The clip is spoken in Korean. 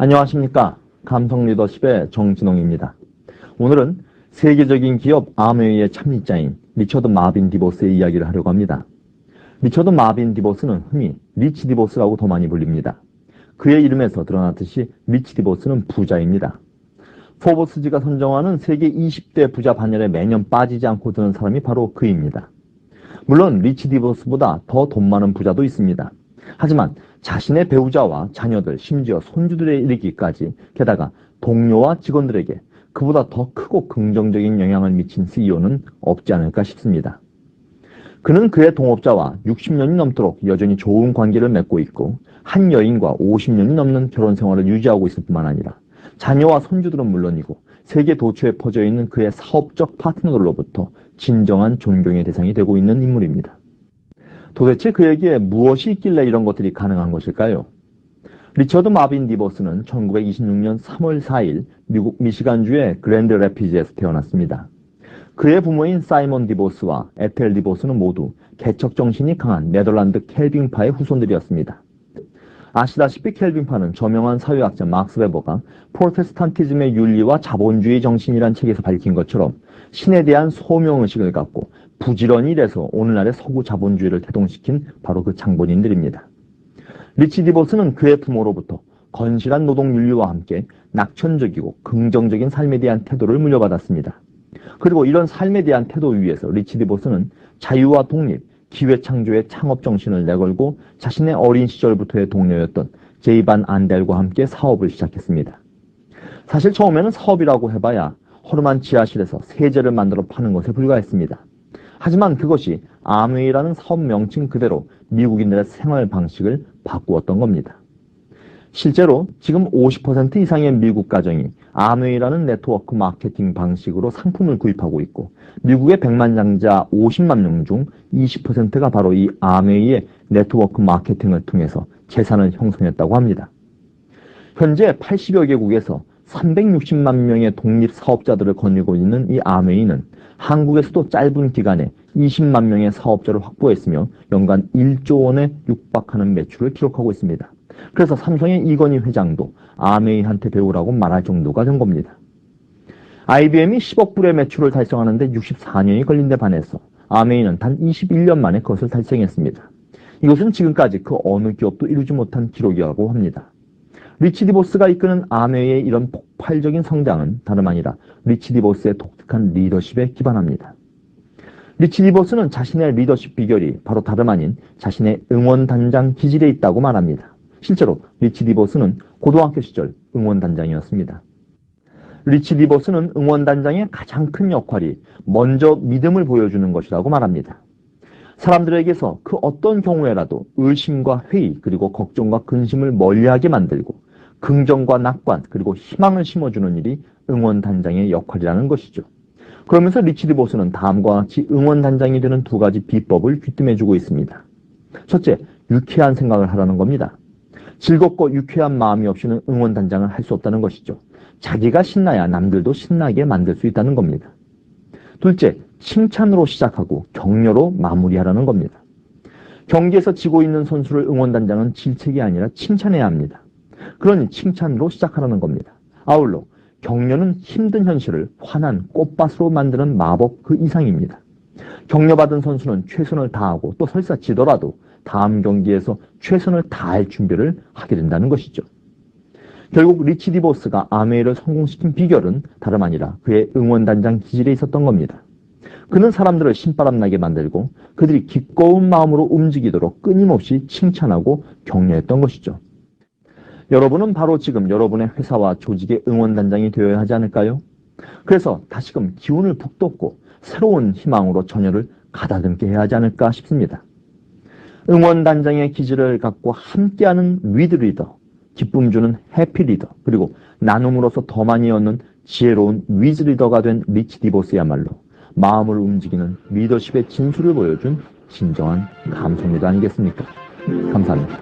안녕하십니까. 감성 리더십의 정진홍입니다. 오늘은 세계적인 기업 아메이의 창립자인 리처드 마빈 디보스의 이야기를 하려고 합니다. 리처드 마빈 디보스는 흔히 리치 디보스라고 더 많이 불립니다. 그의 이름에서 드러났듯이 리치 디보스는 부자입니다. 포브스지가 선정하는 세계 20대 부자 반열에 매년 빠지지 않고 드는 사람이 바로 그입니다. 물론 리치 디보스보다 더 돈 많은 부자도 있습니다. 하지만 자신의 배우자와 자녀들, 심지어 손주들에 이르기까지, 게다가 동료와 직원들에게 그보다 더 크고 긍정적인 영향을 미친 CEO는 없지 않을까 싶습니다. 그는 그의 동업자와 60년이 넘도록 여전히 좋은 관계를 맺고 있고, 한 여인과 50년이 넘는 결혼 생활을 유지하고 있을 뿐만 아니라 자녀와 손주들은 물론이고 세계 도처에 퍼져 있는 그의 사업적 파트너들로부터 진정한 존경의 대상이 되고 있는 인물입니다. 도대체 그에게 무엇이 있길래 이런 것들이 가능한 것일까요? 리처드 마빈 디보스는 1926년 3월 4일 미국 미시간주의 그랜드 래피즈에서 태어났습니다. 그의 부모인 사이먼 디보스와 에텔 디보스는 모두 개척정신이 강한 네덜란드 켈빈파의 후손들이었습니다. 아시다시피 켈빈파는 저명한 사회학자 막스 웨버가 프로테스탄티즘의 윤리와 자본주의 정신이란 책에서 밝힌 것처럼 신에 대한 소명의식을 갖고 부지런히 일해서 오늘날의 서구 자본주의를 태동시킨 바로 그 장본인들입니다. 리치 디보스는 그의 부모로부터 건실한 노동 윤리와 함께 낙천적이고 긍정적인 삶에 대한 태도를 물려받았습니다. 그리고 이런 삶에 대한 태도 위에서 리치 디보스는 자유와 독립, 기회창조의 창업 정신을 내걸고 자신의 어린 시절부터의 동료였던 제이반 안델과 함께 사업을 시작했습니다. 사실 처음에는 사업이라고 해봐야 허름한 지하실에서 세제를 만들어 파는 것에 불과했습니다. 하지만 그것이 아메이라는 사업 명칭 그대로 미국인들의 생활 방식을 바꾸었던 겁니다. 실제로 지금 50% 이상의 미국 가정이 아메이라는 네트워크 마케팅 방식으로 상품을 구입하고 있고, 미국의 백만장자 50만 명 중 20%가 바로 이 아메이의 네트워크 마케팅을 통해서 재산을 형성했다고 합니다. 현재 80여 개국에서 360만 명의 독립 사업자들을 거느리고 있는 이 아메이는 한국에서도 짧은 기간에 20만 명의 사업자를 확보했으며 연간 1조 원에 육박하는 매출을 기록하고 있습니다. 그래서 삼성의 이건희 회장도 아메이한테 배우라고 말할 정도가 된 겁니다. IBM이 10억 불의 매출을 달성하는데 64년이 걸린 데 반해서 아메이는 단 21년 만에 그것을 달성했습니다. 이것은 지금까지 그 어느 기업도 이루지 못한 기록이라고 합니다. 리치 디보스가 이끄는 아메이의 이런 폭발적인 성장은 다름 아니라 리치 디보스의 독특한 리더십에 기반합니다. 리치 디보스는 자신의 리더십 비결이 바로 다름 아닌 자신의 응원단장 기질에 있다고 말합니다. 실제로 리치 디보스는 고등학교 시절 응원단장이었습니다. 리치 디보스는 응원단장의 가장 큰 역할이 먼저 믿음을 보여주는 것이라고 말합니다. 사람들에게서 그 어떤 경우에라도 의심과 회의 그리고 걱정과 근심을 멀리하게 만들고 긍정과 낙관 그리고 희망을 심어주는 일이 응원단장의 역할이라는 것이죠. 그러면서 리치 디보스는 다음과 같이 응원단장이 되는 두 가지 비법을 귀뜸해주고 있습니다. 첫째, 유쾌한 생각을 하라는 겁니다. 즐겁고 유쾌한 마음이 없이는 응원단장을 할 수 없다는 것이죠. 자기가 신나야 남들도 신나게 만들 수 있다는 겁니다. 둘째, 칭찬으로 시작하고 격려로 마무리하라는 겁니다. 경기에서 지고 있는 선수를 응원단장은 질책이 아니라 칭찬해야 합니다. 그러니 칭찬으로 시작하라는 겁니다. 아울러 격려는 힘든 현실을 환한 꽃밭으로 만드는 마법 그 이상입니다. 격려받은 선수는 최선을 다하고 또 설사 지더라도 다음 경기에서 최선을 다할 준비를 하게 된다는 것이죠. 결국 리치 디보스가 아메이를 성공시킨 비결은 다름 아니라 그의 응원단장 기질에 있었던 겁니다. 그는 사람들을 신바람나게 만들고 그들이 기꺼운 마음으로 움직이도록 끊임없이 칭찬하고 격려했던 것이죠. 여러분은 바로 지금 여러분의 회사와 조직의 응원단장이 되어야 하지 않을까요? 그래서 다시금 기운을 북돋고 새로운 희망으로 전열을 가다듬게 해야 하지 않을까 싶습니다. 응원단장의 기질을 갖고 함께하는 리드 리더, 기쁨 주는 해피 리더, 그리고 나눔으로서 더 많이 얻는 지혜로운 위즈 리더가 된 리치 디보스야말로 마음을 움직이는 리더십의 진수를 보여준 진정한 감성 리더 아니겠습니까? 감사합니다.